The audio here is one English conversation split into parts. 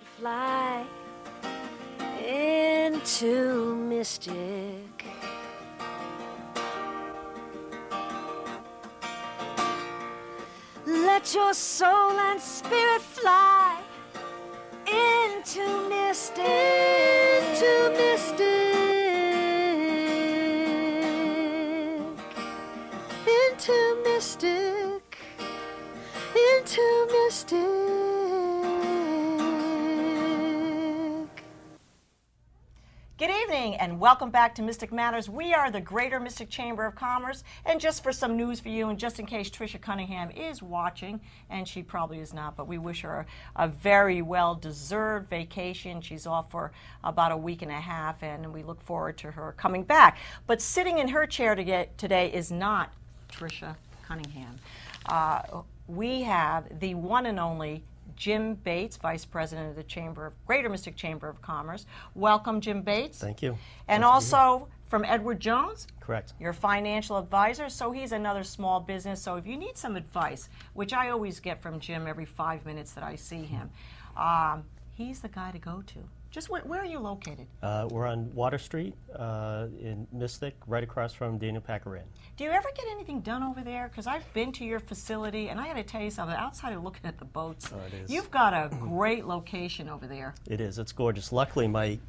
Fly into mystic. Let your soul and spirit fly into mystic. Into mystic. Into mystic. Into mystic. Good evening and welcome back to Mystic Matters. We are the Greater Mystic Chamber of Commerce, and just for some news for you and just in case Tricia Cunningham is watching, and she probably is not, but we wish her a very well-deserved vacation. She's off for about a week and a half and we look forward to her coming back. But sitting in her chair today is not Tricia Cunningham. We have the one and only Jim Bates, Vice President of the Greater Mystic Chamber of Commerce. Welcome, Jim Bates. Thank you. And Nice also from Edward Jones. Correct. Your financial advisor. So he's another small business. So if you need some advice, which I always get from Jim every 5 minutes that I see him, he's the guy to go to. Just where are you located? We're on Water Street in Mystic, right across from Daniel Packer Inn. Do you ever get anything done over there? Because I've been to your facility, and I got to tell you something. Outside of looking at the boats, it is. You've got a great location over there. It is. It's gorgeous. Luckily, my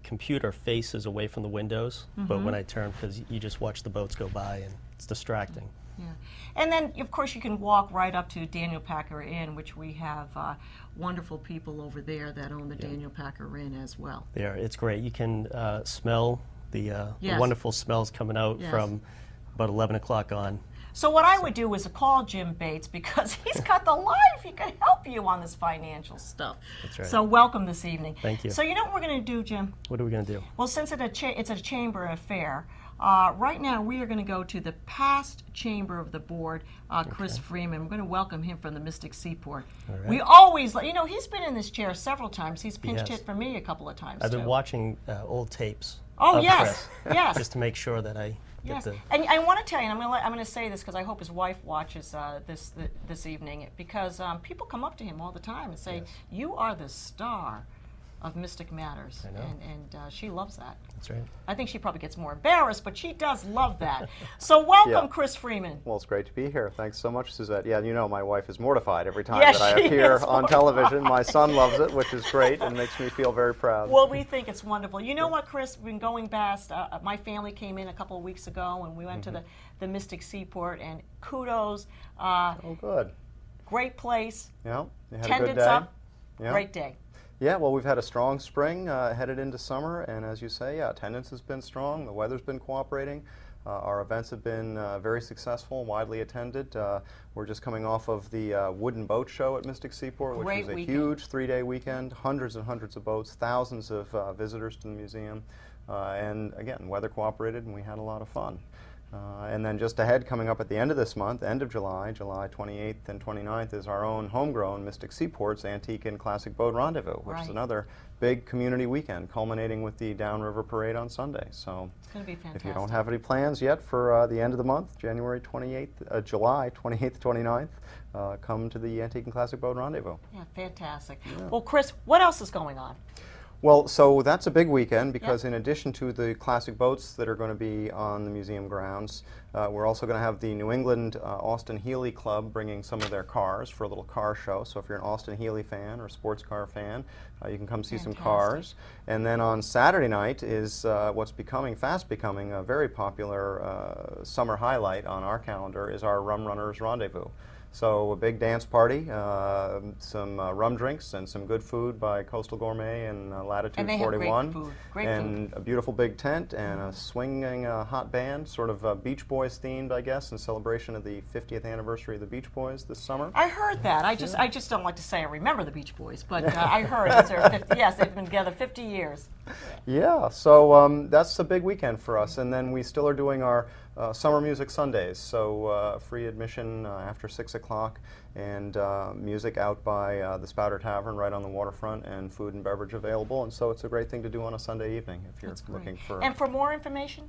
computer faces away from the windows, but when I turn, because you just watch the boats go by, and it's distracting. Yeah. And then, of course, you can walk right up to Daniel Packer Inn, which we have wonderful people over there that own the Daniel Packer Inn as well. There, it's great. You can smell the Yes. wonderful smells coming out Yes. from about 11 o'clock on. So what I would do is call Jim Bates because he's got the life. He can help you on this financial stuff. That's right. So welcome this evening. Thank you. So you know what we're going to do, Jim? What are we going to do? Well, since it's a chamber affair, right now we are going to go to the past chamber of the board, Chris Freeman. We're going to welcome him from the Mystic Seaport. All right. We always, he's been in this chair several times. He's pinch Yes. hit for me a couple of times, I've been too. watching old tapes. Oh, of yes, Chris, yes. Just to make sure that I get Yes, the... and I want to tell you, and I'm going to say this because I hope his wife watches this evening, because people come up to him all the time and say, Yes. "You are the star of Mystic Matters," I know. and she loves that. That's right. I think she probably gets more embarrassed, but she does love that. So welcome, Yeah. Chris Freeman. Well, it's great to be here. Thanks so much, Suzette. Yeah, you know my wife is mortified every time Yes, that I she appear is on television. My son loves it, which is great and makes me feel very proud. Well, we think it's wonderful. You know what, Chris? We've been going past. My family came in a couple of weeks ago, and we went to the Mystic Seaport, and kudos. Oh, good. Great place. Yeah, you had a good Attendance day. up. Yeah. Great day. Yeah, well, we've had a strong spring headed into summer, and as you say, yeah, attendance has been strong. The weather's been cooperating. Our events have been very successful, widely attended. We're just coming off of the Wooden Boat Show at Mystic Seaport, which Great was a weekend. huge 3-day weekend, hundreds and hundreds of boats, thousands of visitors to the museum. And again, weather cooperated, and we had a lot of fun. And then just ahead, coming up at the end of this month, end of July, July 28th and 29th, is our own homegrown Mystic Seaport's Antique and Classic Boat Rendezvous, which is Right. another big community weekend, culminating with the Downriver Parade on Sunday. So It's going to be fantastic. if you don't have any plans yet for the end of the month, July 28th, 29th, come to the Antique and Classic Boat Rendezvous. Yeah, fantastic. Well, Chris, what else is going on? Well, so that's a big weekend because in addition to the classic boats that are going to be on the museum grounds, we're also going to have the New England Austin Healey Club bringing some of their cars for a little car show. So if you're an Austin Healey fan or a sports car fan, you can come see some cars. And then on Saturday night is what's fast becoming a very popular summer highlight on our calendar is our Rum Runners Rendezvous. So a big dance party, some rum drinks, and some good food by Coastal Gourmet and Latitude And they 41. have great food. Great and a beautiful big tent and a swinging hot band, sort of Beach Boys themed, I guess, in celebration of the 50th anniversary of the Beach Boys this summer. I heard that. I just don't like to say I remember the Beach Boys, but I heard it's their 50. Yes, they've been together 50 years. Yeah, so that's a big weekend for us. And then we still are doing our Summer Music Sundays, so free admission after 6 o'clock, and music out by the Spouter Tavern right on the waterfront, and food and beverage available. And so it's a great thing to do on a Sunday evening if you're That's great. looking for... And for more information?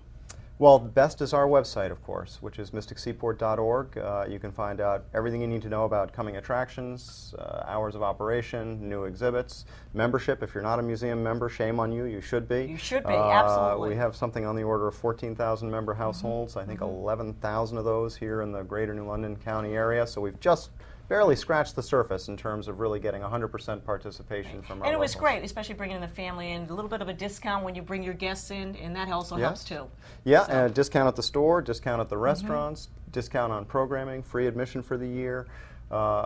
Well, best is our website, of course, which is mysticseaport.org. You can find out everything you need to know about coming attractions, hours of operation, new exhibits, membership. If you're not a museum member, shame on you. You should be. You should be, absolutely. We have something on the order of 14,000 member households. I think 11,000 of those here in the greater New London County area. So we've just barely scratched the surface in terms of really getting 100% participation from our And it was locals. great, especially bringing the family in. A little bit of a discount when you bring your guests in, and that also helps too. Yeah, So- and a discount at the store, discount at the restaurants, discount on programming, free admission for the year,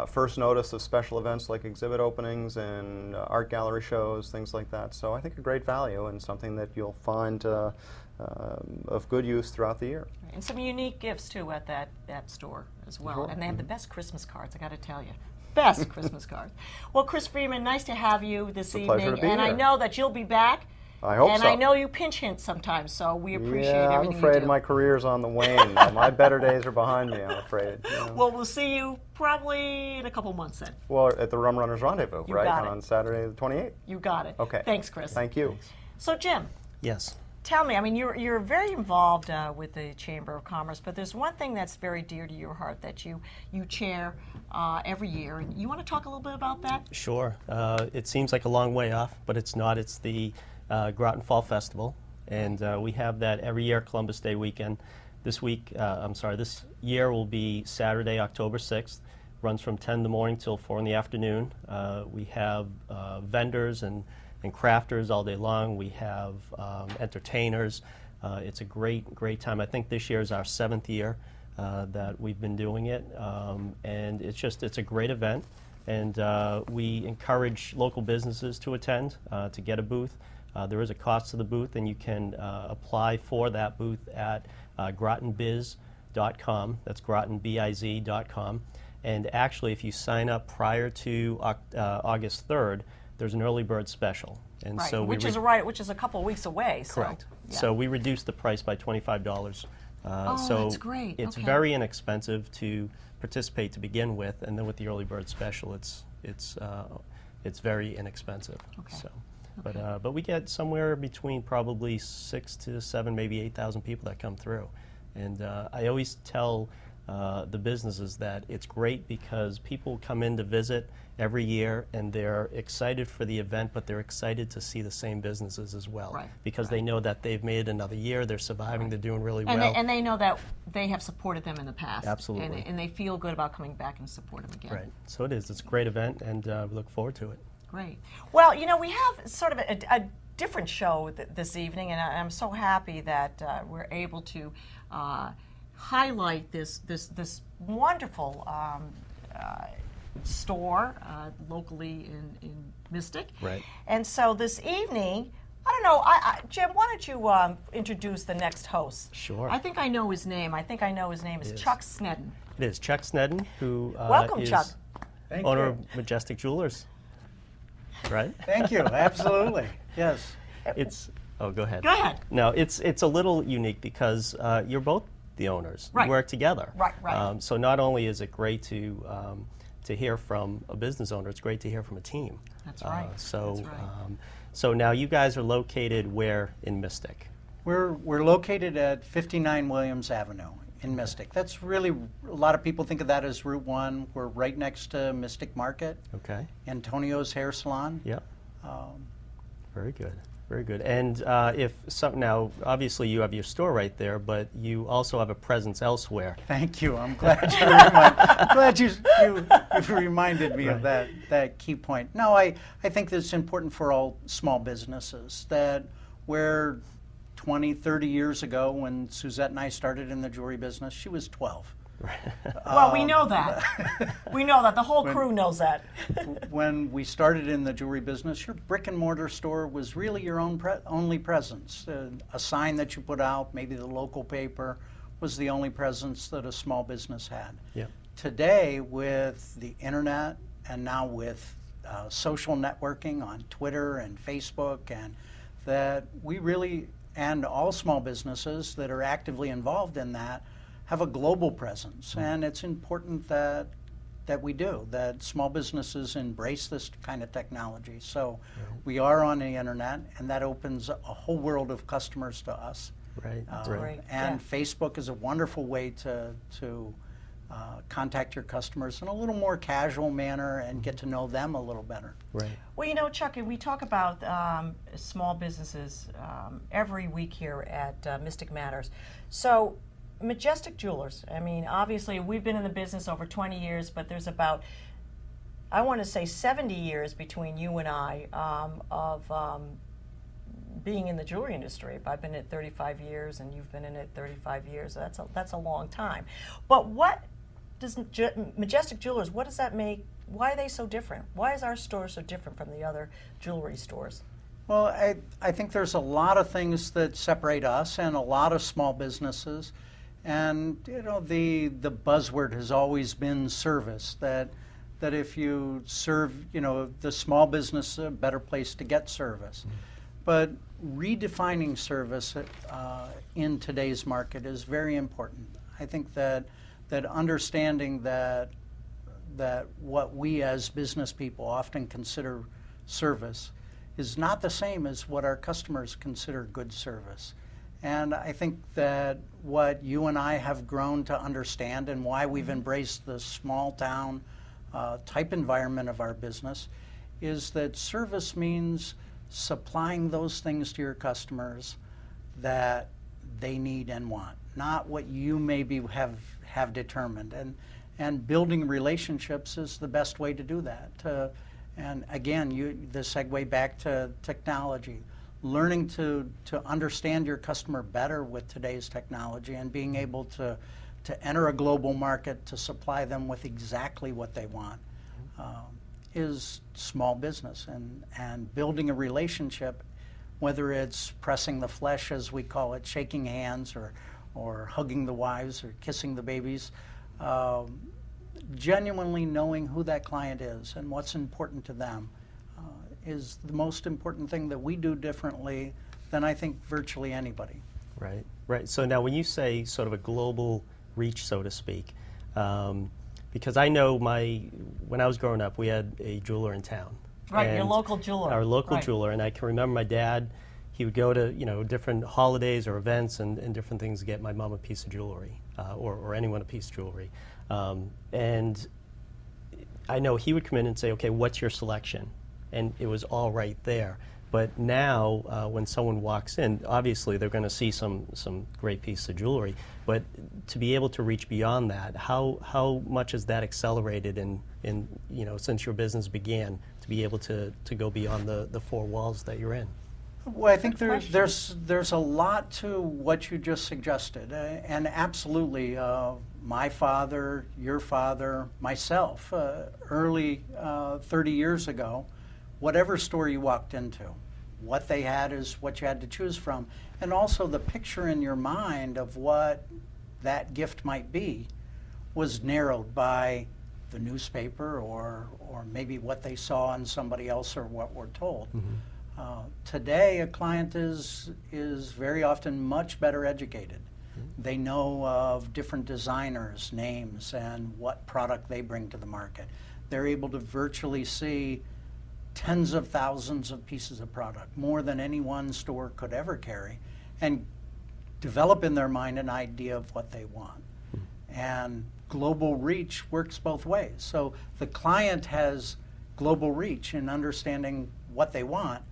first notice of special events like exhibit openings and art gallery shows, things like that. So I think a great value and something that you'll find of good use throughout the year. And some unique gifts too at that store as well. Sure. And they have the best Christmas cards, I got to tell you. Best Christmas cards. Well, Chris Freeman, nice to have you this a evening. pleasure to be and I here. know that you'll be back. I hope and so. I know you pinch hit sometimes, so we appreciate Yeah, I'm everything you afraid do. my career's on the wane. My better days are behind me, I'm afraid. You know. Well, we'll see you probably in a couple months then. Well, at the Rum Runners Rendezvous, You right, got it. on Saturday the 28th. You got it. Okay. Thanks, Chris. Thank you. So, Jim, Yes. tell me, I mean, you're very involved with the Chamber of Commerce, but there's one thing that's very dear to your heart that you chair every year. And you want to talk a little bit about that? Sure. It seems like a long way off, but it's not. It's the Groton Fall Festival, and we have that every year, Columbus Day weekend. This year will be Saturday, October 6th. Runs from 10 in the morning till 4 in the afternoon. We have vendors and crafters all day long. We have entertainers. It's a great time. I think this year is our 7th year that we've been doing it, and it's a great event. And we encourage local businesses to attend, to get a booth. There is a cost to the booth, and you can apply for that booth at grotonbiz.com. That's grotonbiz.com. And actually, if you sign up prior to August 3rd, there's an early bird special. And Right, so which is a couple of weeks away. So, correct. yeah. So we reduced the price by $25. So that's great. it's Okay. very inexpensive to participate to begin with, and then with the early bird special, it's very inexpensive. Okay. So, but we get somewhere between probably 6 to 7, maybe 8,000 people that come through, and I always tell the businesses that it's great because people come in to visit every year and they're excited for the event, but they're excited to see the same businesses as well, Right, because they know that they've made it another year, they're surviving, they're doing really And, well. they know that they have supported them in the past. Absolutely. And they feel good about coming back and support them again. Right. So it is. It's a great event, and we look forward to it. Great. Well, we have sort of a different show this evening, and I'm so happy that we're able to highlight this wonderful store locally in Mystic. Right. And so this evening, I don't know, Jim, why don't you introduce the next host? Sure. I think I know his name. I think I know his name is Yes. Chuck Snedden. It is Chuck Snedden, who Welcome, is Chuck. Thank owner you. of Majestic Jewelers. Right? Thank you. Absolutely. Yes. It's. Oh, go ahead. Go ahead. No, it's a little unique because you're both the owners. Right. You work together. Right. So not only is it great to hear from a business owner, it's great to hear from a team. That's right. So That's right. so now you guys are located where in Mystic? We're located at 59 Williams Avenue in Mystic. That's really, a lot of people think of that as Route 1. We're right next to Mystic Market, Okay. Antonio's Hair Salon. Yep. Very good. Very good. And now, obviously, you have your store right there, but you also have a presence elsewhere. Thank you. I'm glad you reminded me of that key point. No, I think that it's important for all small businesses that where 20, 30 years ago when Suzette and I started in the jewelry business, she was 12. Well, we know that. We know that. The whole crew knows that. When we started in the jewelry business, your brick and mortar store was really your only presence. A sign that you put out, maybe the local paper, was the only presence that a small business had. Yep. Today, with the internet and now with social networking on Twitter and Facebook, and that we really, and all small businesses that are actively involved in that, have a global presence. And it's important that we do, that small businesses embrace this kind of technology. So we are on the internet, and that opens a whole world of customers to us. Right, right. And Yeah. Facebook is a wonderful way to contact your customers in a little more casual manner and get to know them a little better. Right. Well, you know, Chuck, we talk about small businesses every week here at Mystic Matters. So, Majestic Jewelers, I mean, obviously we've been in the business over 20 years, but there's about, I want to say 70 years between you and I of being in the jewelry industry. I've been in it 35 years and you've been in it 35 years. That's a long time. But what does Majestic Jewelers, what does that make, why are they so different? Why is our store so different from the other jewelry stores? Well, I think there's a lot of things that separate us and a lot of small businesses. And, you know, the buzzword has always been service, that if you serve, you know, the small business, a better place to get service. But redefining service in today's market is very important. I think that understanding that what we as business people often consider service is not the same as what our customers consider good service. And I think that what you and I have grown to understand and why we've embraced the small town type environment of our business is that service means supplying those things to your customers that they need and want, not what you maybe have determined. And building relationships is the best way to do that. And again, the segue back to technology. Learning to understand your customer better with today's technology and being able to enter a global market to supply them with exactly what they want is small business. And building a relationship, whether it's pressing the flesh, as we call it, shaking hands, or hugging the wives or kissing the babies, genuinely knowing who that client is and what's important to them is the most important thing that we do differently than I think virtually anybody. Right, right. So now when you say sort of a global reach, so to speak, because I know when I was growing up, we had a jeweler in town. Right, your And local jeweler. Our local Right. jeweler, and I can remember my dad, he would go to, you know, different holidays or events and different things to get my mom a piece of jewelry, or anyone a piece of jewelry. And I know he would come in and say, okay, what's your selection? And it was all right there. But now, when someone walks in, obviously they're going to see some great piece of jewelry. But to be able to reach beyond that, how much has that accelerated in you know, since your business began, to be able to go beyond the four walls that you're in? Well, I think there's a lot to what you just suggested, and absolutely, my father, your father, myself, early 30 years ago, whatever store you walked into, what they had is what you had to choose from, and also the picture in your mind of what that gift might be was narrowed by the newspaper or maybe what they saw on somebody else or what we're told. Today, a client is very often much better educated. They know of different designers' names and what product they bring to the market. They're able to virtually see tens of thousands of pieces of product, more than any one store could ever carry, and develop in their mind an idea of what they want. And global reach works both ways. So the client has global reach in understanding what they want.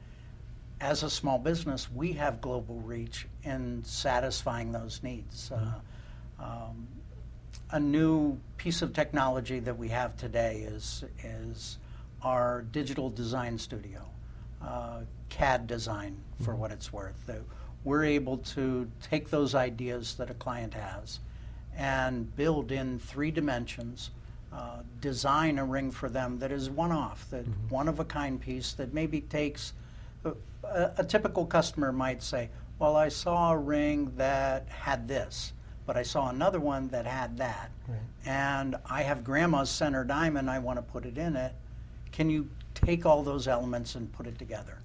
As a small business, we have global reach in satisfying those needs. A new piece of technology that we have today is our digital design studio, CAD design for what it's worth. We're able to take those ideas that a client has and build in 3 dimensions, design a ring for them that is one-off, that one-of-a-kind piece that maybe takes, a typical customer might say, well, I saw a ring that had this, but I saw another one that had that. Right. And I have grandma's center diamond, I want to put it in it. Can you take all those elements and put it together?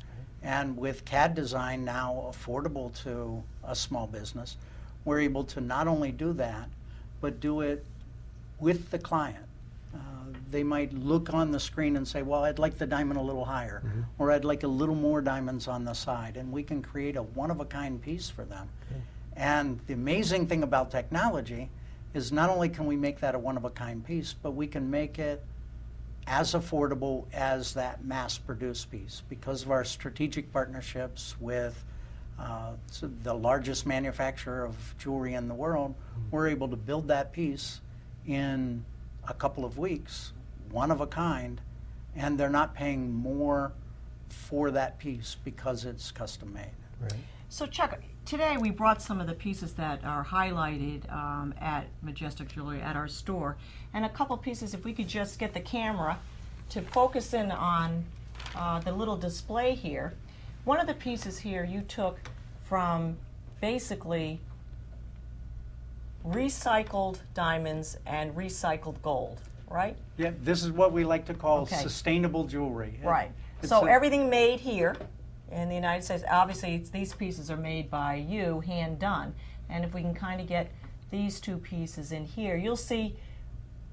And with CAD design now affordable to a small business, we're able to not only do that, but do it with the client. They might look on the screen and say, well, I'd like the diamond a little higher, or I'd like a little more diamonds on the side, and we can create a one-of-a-kind piece for them. And the amazing thing about technology is not only can we make that a one-of-a-kind piece, but we can make it as affordable as that mass-produced piece. Because of our strategic partnerships with the largest manufacturer of jewelry in the world, we're able to build that piece in a couple of weeks, one of a kind, and they're not paying more for that piece because it's custom made. Right. So Chuck, today we brought some of the pieces that are highlighted at Majestic Jewelry at our store, and a couple pieces, if we could just get the camera to focus in on the little display here. One of the pieces here you took from basically recycled diamonds and recycled gold, right? Yeah, this is what we like to call Okay. sustainable jewelry. Right. It's So a- everything made here in the United States, obviously these pieces are made by you, hand done. And if we can kind of get these two pieces in here, you'll see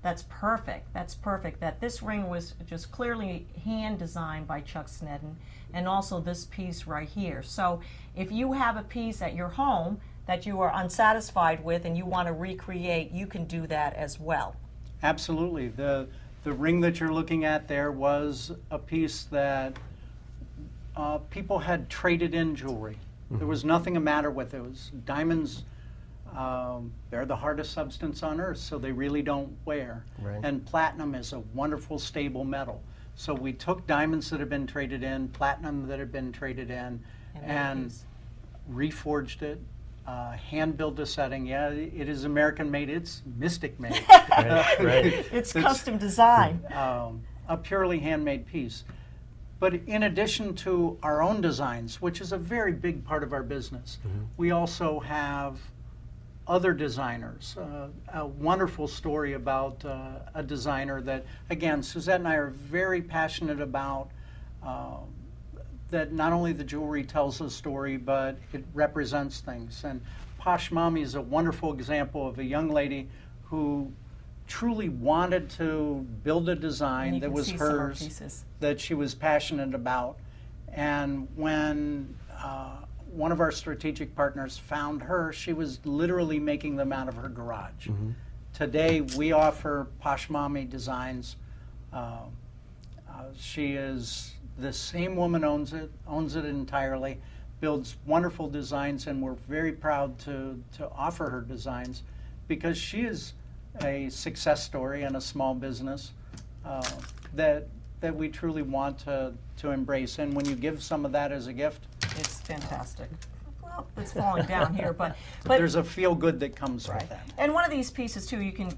that's perfect. That's perfect. That this ring was just clearly hand designed by Chuck Sneddon, and also this piece right here. So if you have a piece at your home that you are unsatisfied with and you want to recreate, you can do that as well. Absolutely. The ring that you're looking at there was a piece that people had traded in jewelry. There was nothing the matter with it. It was diamonds. They're the hardest substance on earth, so they really don't wear. Right. And platinum is a wonderful, stable metal. So we took diamonds that had been traded in, platinum that had been traded in, and reforged it, hand built a setting. Yeah, it is American made. It's Mystic made. Right, right. It's custom design. A purely handmade piece. But in addition to our own designs, which is a very big part of our business, we also have other designers. A wonderful story about a designer that, again, Suzette and I are very passionate about, that not only the jewelry tells a story, but it represents things. And Posh Mommy is a wonderful example of a young lady who truly wanted to build a And design you that can was see some of her hers, pieces. that she was passionate about. And when one of our strategic partners found her, she was literally making them out of her garage. Today, we offer Posh Mommy designs. She is the same woman, owns it entirely, builds wonderful designs, and we're very proud to offer her designs because she is a success story and a small business that we truly want to embrace. And when you give some of that as a gift, It's fantastic. Well, it's falling down here, but there's a feel good that comes right. with that. And one of these pieces too, you can,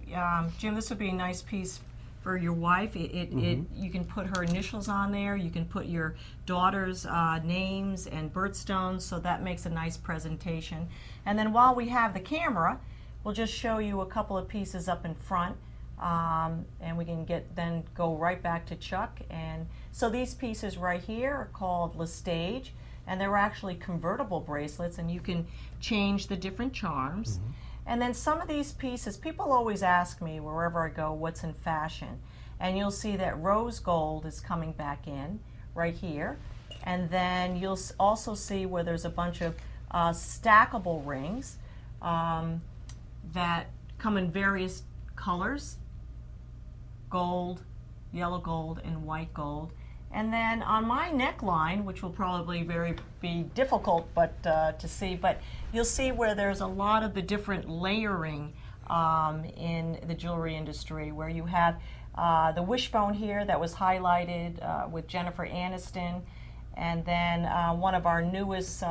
Jim, this would be a nice piece for your wife. You can put her initials on there. You can put your daughter's names and birthstones, so that makes a nice presentation. And then while we have the camera, we'll just show you a couple of pieces up in front. And we can then go right back to Chuck. And so these pieces right here are called Lestage, and they're actually convertible bracelets, and you can change the different charms. And then some of these pieces, people always ask me wherever I go, what's in fashion? And you'll see that rose gold is coming back in right here. And then you'll also see where there's a bunch of stackable rings that come in various colors: gold, yellow gold, and white gold. And then on my neckline, which will probably be difficult to see, but you'll see where there's a lot of the different layering in the jewelry industry, where you have the wishbone here that was highlighted with Jennifer Aniston, and then one of our newest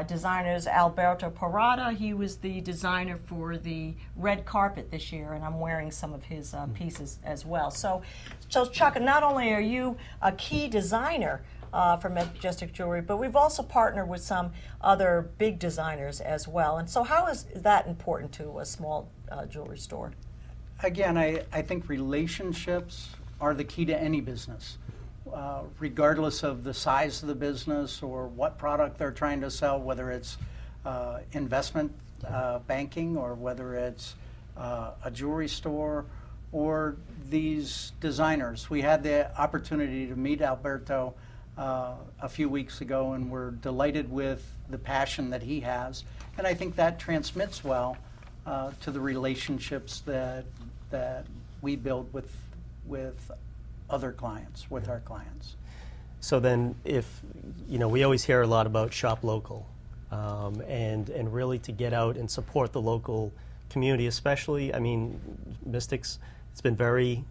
designers, Alberto Parada. He was the designer for the red carpet this year, and I'm wearing some of his pieces as well. So Chuck, not only are you a key designer for Majestic Jewelry, but we've also partnered with some other big designers as well. And so how is that important to a small jewelry store? Again, I think relationships are the key to any business. Regardless of the size of the business or what product they're trying to sell, whether it's investment banking or whether it's a jewelry store or these designers. We had the opportunity to meet Alberto a few weeks ago, and we're delighted with the passion that he has. And I think that transmits well to the relationships that we build with other clients, with our clients. So then, if we always hear a lot about shop local, and really to get out and support the local community, especially. I mean, Mystics. It's been very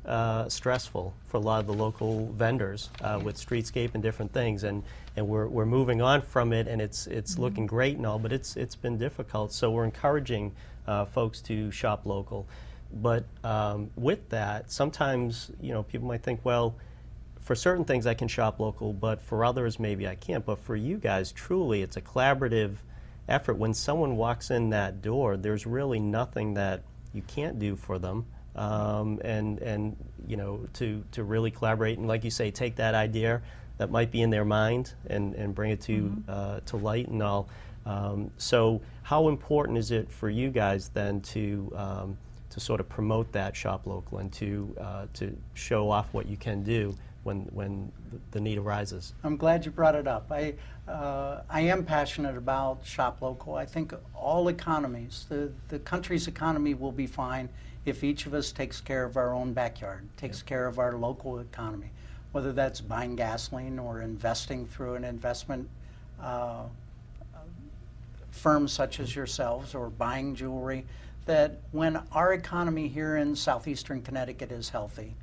stressful for a lot of the local vendors with Streetscape and different things, and we're moving on from it, and it's looking great and all, but it's been difficult. So we're encouraging folks to shop local, but with that, sometimes people might think, well, for certain things I can shop local, but for others maybe I can't. But for you guys, truly, it's a collaborative effort. When someone walks in that door, there's really nothing that you can't do for them. And to really collaborate and, like you say, take that idea that might be in their mind and bring it to light and all. So how important is it for you guys then to sort of promote that shop local and to show off what you can do when the need arises? I'm glad you brought it up. I am passionate about shop local. I think all economies, the country's economy will be fine if each of us takes care of our own backyard, takes care of our local economy, whether that's buying gasoline or investing through an investment firm such as yourselves, or buying jewelry, that when our economy here in southeastern Connecticut is healthy,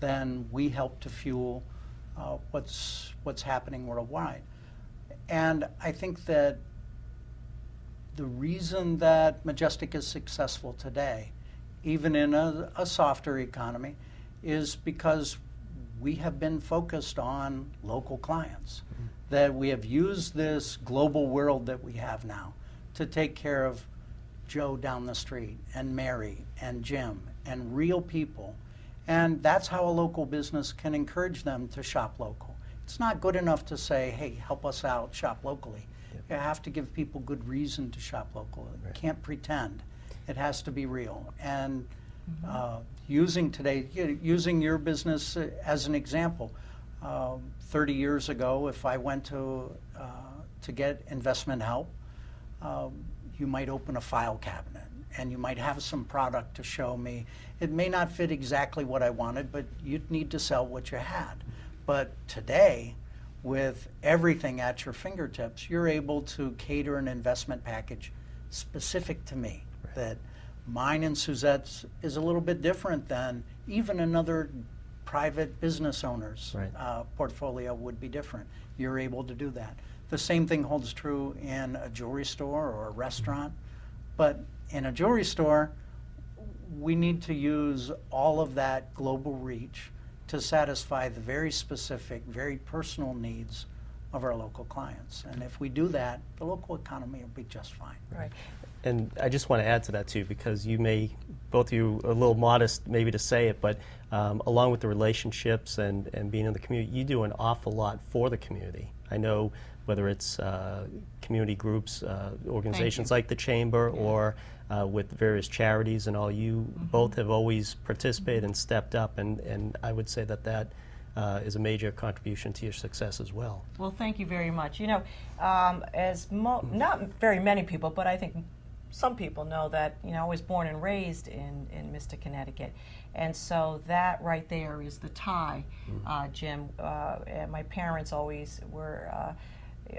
then we help to fuel what's happening worldwide. And I think that the reason that Majestic is successful today, even in a softer economy, is because we have been focused on local clients, that we have used this global world that we have now to take care of Joe down the street and Mary and Jim and real people. And that's how a local business can encourage them to shop local. It's not good enough to say, hey, help us out, shop locally. You have to give people good reason to shop local. You can't pretend. It has to be real. And using your business as an example, 30 years ago, if I went to get investment help, you might open a file cabinet and you might have some product to show me. It may not fit exactly what I wanted, but you'd need to sell what you had. But today, with everything at your fingertips, you're able to cater an investment package specific to me. That mine and Suzette's is a little bit different than even another private business owner's portfolio would be different. You're able to do that. The same thing holds true in a jewelry store or a restaurant. But in a jewelry store, we need to use all of that global reach to satisfy the very specific, very personal needs of our local clients. And if we do that, the local economy will be just fine. Right. And I just want to add to that too, because you may, both of you, a little modest maybe to say it, but along with the relationships and being in the community, you do an awful lot for the community. I know whether it's community groups, organizations like the Chamber, or with various charities and all, you both have always participated and stepped up, and I would say that is a major contribution to your success as well. Well, thank you very much. You know, not very many people, but I think some people know that, I was born and raised in Mystic, Connecticut. And so that right there is the tie, Jim. And my parents always were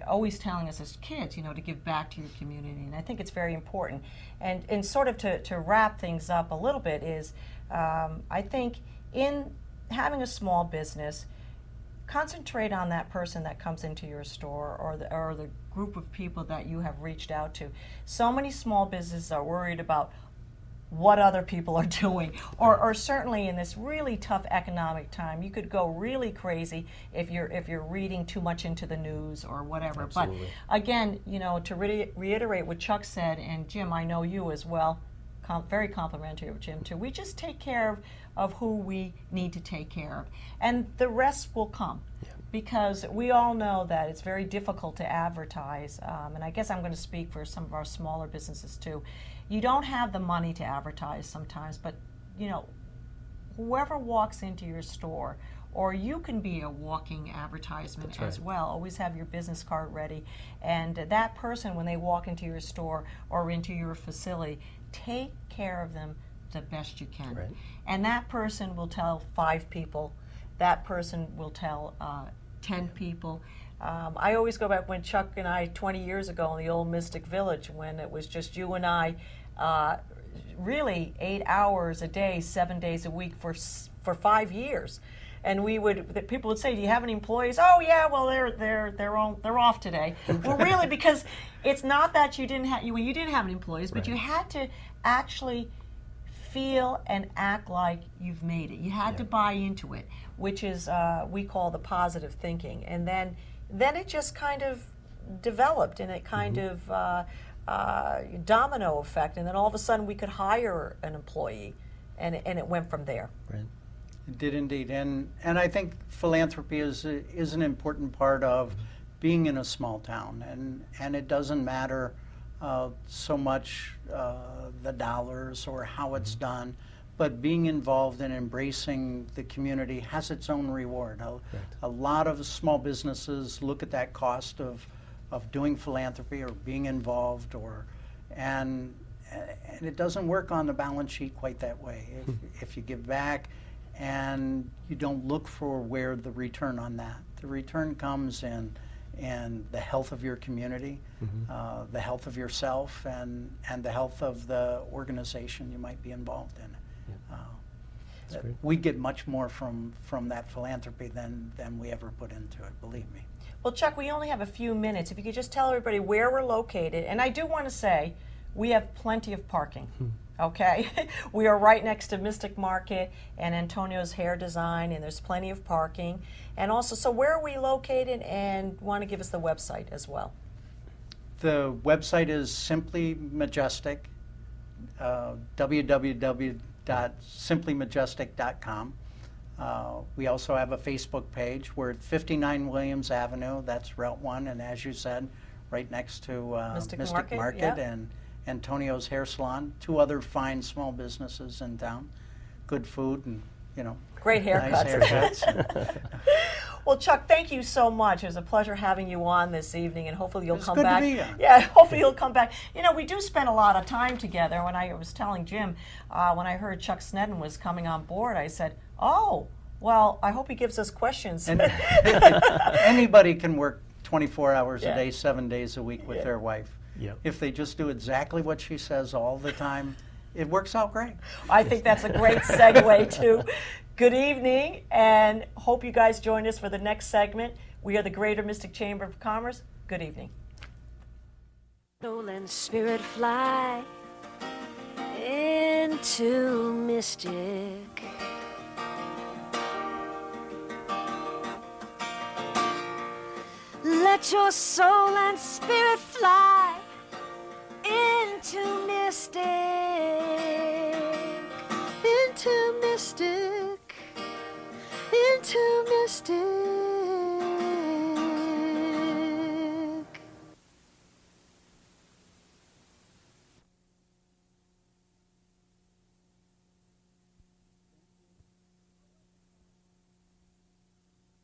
always telling us as kids, to give back to your community. And I think it's very important. And sort of to wrap things up a little bit is, I think in having a small business, concentrate on that person that comes into your store, or the group of people that you have reached out to. So many small businesses are worried about what other people are doing, or certainly in this really tough economic time, you could go really crazy if you're reading too much into the news or whatever. Absolutely. But again, to reiterate what Chuck said, and Jim, I know you as well, very complimentary of Jim too. We just take care of who we need to take care of, and the rest will come. Yeah. Because we all know that it's very difficult to advertise, and I guess I'm going to speak for some of our smaller businesses too. You don't have the money to advertise sometimes, but whoever walks into your store or you can be a walking advertisement as well. Always have your business card ready. And that person, when they walk into your store or into your facility, take care of them the best you can. Right. And that person will tell 5 people. That person will tell 10 people. I always go back when Chuck and I, 20 years ago in the old Mystic Village, when it was just you and I, really 8 hours a day, 7 days a week for 5 years. And people would say, "Do you have any employees?" "Oh yeah, well they're off today." Well, really, because it's not that you didn't have any employees, but you had to actually feel and act like you've made it. You had to buy into it, which is we call the positive thinking. And then it just kind of developed, and it kind of domino effect. And then all of a sudden we could hire an employee, and it went from there. Right. It did indeed, and I think philanthropy is an important part of being in a small town, and it doesn't matter so much the dollars or how it's done, but being involved and embracing the community has its own reward. A lot of small businesses look at that cost of doing philanthropy or being involved, and it doesn't work on the balance sheet quite that way. If you give back and you don't look for where the return on that, the return comes in the health of your community, the health of yourself, and the health of the organization you might be involved in. We get much more from that philanthropy than we ever put into it, believe me. Well, Chuck, we only have a few minutes. If you could just tell everybody where we're located. And I do want to say we have plenty of parking. Okay, we are right next to Mystic Market and Antonio's Hair Design, and there's plenty of parking. And also, so where are we located, and want to give us the website as well? The website is Simply Majestic, www.simplymajestic.com. We also have a Facebook page. We're at 59 Williams Avenue, that's Route 1, and as you said, right next to Mystic Mystic Market, Market yeah. and Antonio's Hair Salon, 2 other fine small businesses in town. Good food and, Great haircuts. nice haircuts. Well, Chuck, thank you so much. It was a pleasure having you on this evening, and hopefully you'll It's come good to back. be on. Yeah, hopefully you'll come back. We do spend a lot of time together. When I was telling Jim, when I heard Chuck Sneddon was coming on board, I said, "Oh, well, I hope he gives us questions." And anybody can work 24 hours Yeah. a day, 7 days a week with their wife. Yep. If they just do exactly what she says all the time, it works out great. I think that's a great segue to good evening, and hope you guys join us for the next segment. We are the Greater Mystic Chamber of Commerce. Good evening. Soul and spirit fly into Mystic. Let your soul and spirit fly into Mystic. Into Mystic. Into Mystic.